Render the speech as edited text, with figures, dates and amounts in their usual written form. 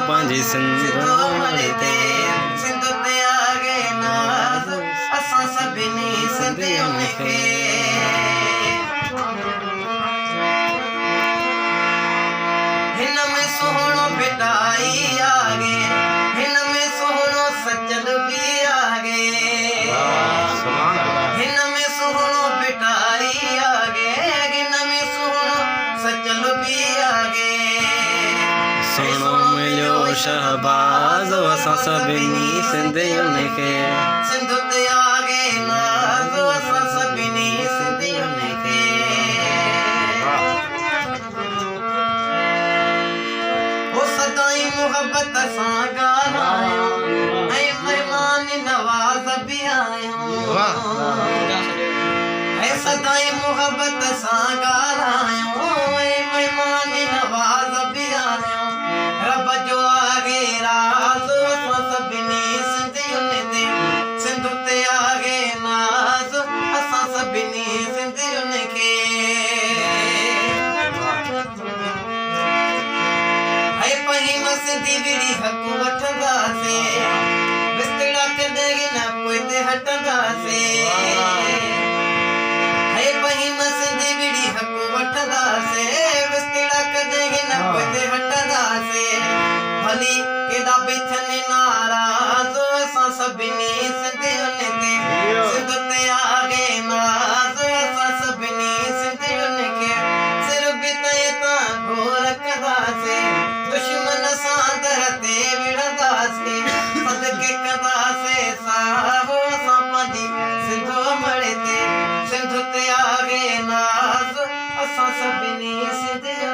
पंहिंजी सिंधो मड़ते सिंध ते आगे नाज़ असां सभिनी सिंधियुनि खे हिन में सुहिणो भिटाई आगे हिन में सुहिणो सचल बि आगे हिन में सुहिणो भिटाई आगे हिन में सुहिणो सचल बि आगे सुहिणो मिलियो शहबाज़ असां सभिनी सिंधियुनि खे सिंध ते आगे नाज़ असां सभिनी सिंधियुनि खे हो सदाईं मुहबत सां ॻाल्हायूं ऐं महिमान नवाज़ बि आहियूं ऐं सदाईं मुहबत सां ॻाल्हायूं ऐं महिमान नवाज़ बि आहियूं रब जो आगे राज़ असां सभिनी सिंधियुनि ते सिंध ते आगे नाज़ असां सभिनी सिंधियुनि खे ऐं पहिम सिंधी विड़ी हक़ वठंदासीं विस्तड़ा कॾहिं न पोइ हटंदासीं ऐं पहिम सिंधी विड़ी हक़ वठंदासीं विस्तड़ा कॾहिं न पोइ हटंदासीं भली केॾा बि थियनि नाराज़ असां सभिनी सिंधियुनि ते सिंध ते आगे नाज़ असां सभिनी सिंधियुनि खे सिर बि तए तां घोर कंदासीं दुश्मन सां दर ते विढ़ंदासीं सदके कंदासीं साहो असां पंहिंजी सिंधो मड़ते सिंध ते आगे नाज़ असां सभिनी सिंधियुनि